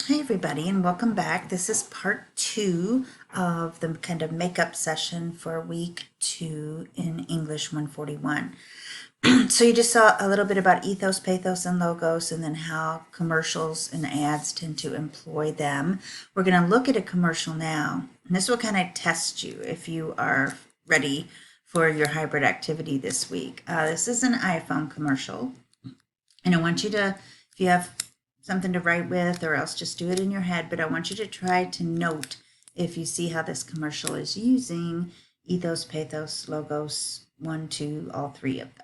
Hi, everybody, and welcome back. This is part 2 of the kind of makeup session for week 2 in English 141. So you just saw a little bit about ethos, pathos, and logos, and then how commercials and ads tend to employ them. We're going to look at a commercial now, and this will kind of test you if you are ready for your hybrid activity this week. This is an iPhone commercial, and I want you to, if you have something to write with, or else just do it in your head, but I want you to try to note if you see how this commercial is using ethos, pathos, logos, one, two, all three of them.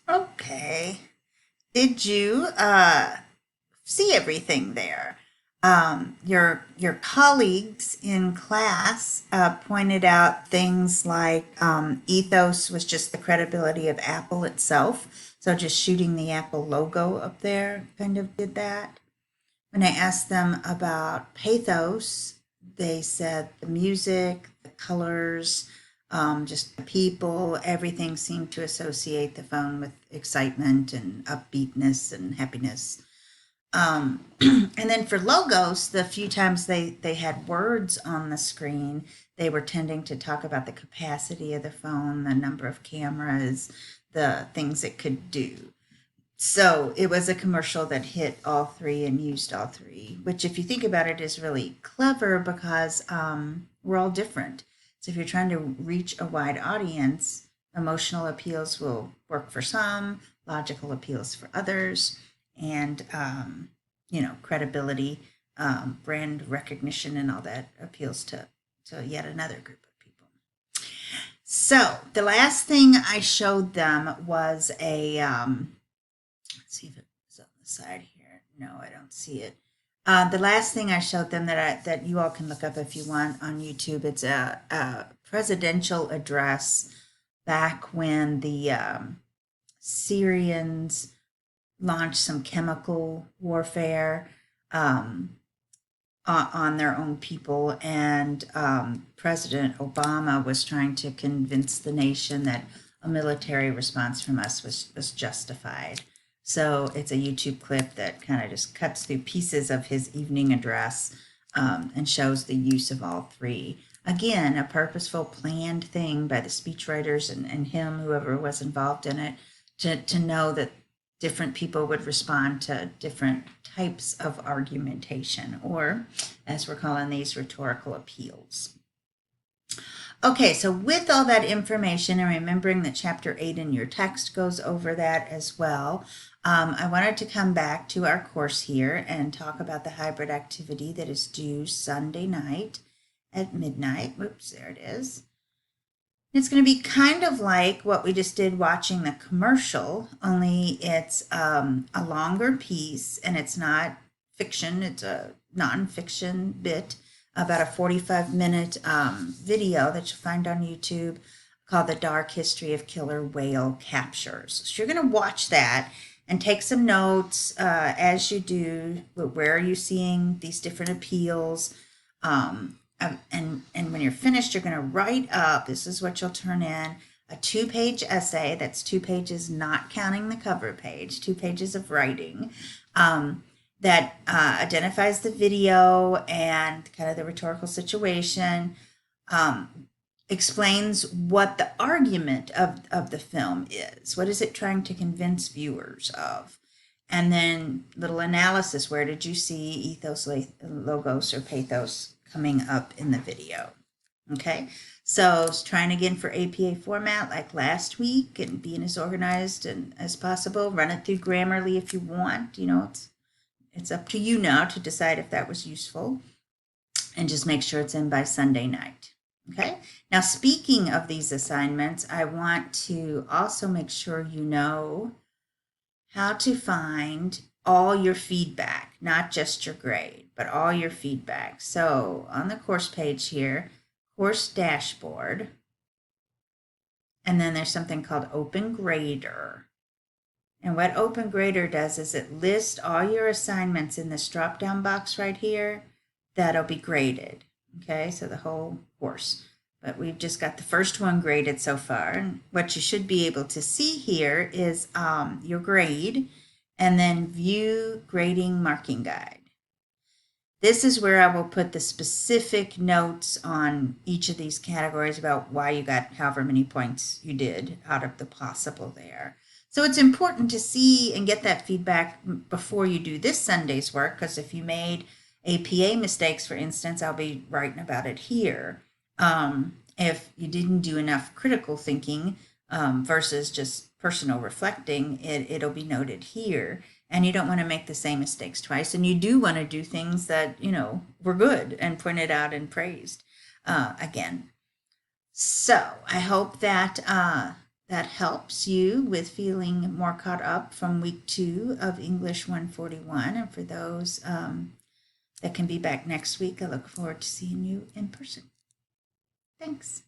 Okay. Did you see everything there? Your colleagues in class pointed out things like ethos was just the credibility of Apple itself. So just shooting the Apple logo up there kind of did that. When I asked them about pathos, they said the music, the colors, just the people, everything seemed to associate the phone with excitement and upbeatness and happiness. And then for logos, the few times they had words on the screen, they were tending to talk about the capacity of the phone, the number of cameras, the things it could do. So it was a commercial that hit all three and used all three, which, if you think about it, is really clever because we're all different. So if you're trying to reach a wide audience, emotional appeals will work for some, logical appeals for others, and credibility, brand recognition, and all that appeals to yet another group of people. So the last thing I showed them was a let's see if it's on the side here. No, I don't see it. The last thing I showed them that you all can look up if you want on YouTube. It's a presidential address back when the Syrians launched some chemical warfare on their own people, and President Obama was trying to convince the nation that a military response from us was justified. So it's a YouTube clip that kind of just cuts through pieces of his evening address and shows the use of all three. Again, a purposeful, planned thing by the speechwriters and him, whoever was involved in it, to know that different people would respond to different types of argumentation, or as we're calling these, rhetorical appeals. Okay, so with all that information and remembering that chapter 8 in your text goes over that as well, I wanted to come back to our course here and talk about the hybrid activity that is due Sunday night at midnight. Whoops, there it is. It's going to be kind of like what we just did watching the commercial, only it's a longer piece and it's not fiction, it's a nonfiction bit, about a 45-minute video that you'll find on YouTube called The Dark History of Killer Whale Captures. So you're going to watch that and take some notes as you do. Where are you seeing these different appeals? And when you're finished, you're going to write up, this is what you'll turn in, a 2-page essay. That's 2 pages, not counting the cover page, 2 pages of writing that identifies the video and kind of the rhetorical situation, explains what the argument of the film is. What is it trying to convince viewers of? And then little analysis. Where did you see ethos, logos, or pathos coming up in the video? Okay, so trying again for APA format like last week and being as organized and as possible. Run it through Grammarly if you want. You know, it's up to you now to decide if that was useful, and just make sure it's in by Sunday night. Okay, now speaking of these assignments, I want to also make sure you know how to find all your feedback, not just your grade, but all your feedback. So on the course page here, course dashboard, and then there's something called Open Grader. And what Open Grader does is it lists all your assignments in this drop down box right here that'll be graded. Okay, so the whole course. But we've just got the first one graded so far. And what you should be able to see here is your grade, and then view grading marking guide. This is where I will put the specific notes on each of these categories about why you got however many points you did out of the possible there. So it's important to see and get that feedback before you do this Sunday's work, because if you made APA mistakes, for instance, I'll be writing about it here. If you didn't do enough critical thinking versus just personal reflecting, it'll be noted here. And you don't want to make the same mistakes twice. And you do want to do things that, you know, were good and pointed out and praised again. So I hope that that helps you with feeling more caught up from week 2 of English 141. And for those that can be back next week, I look forward to seeing you in person. Thanks.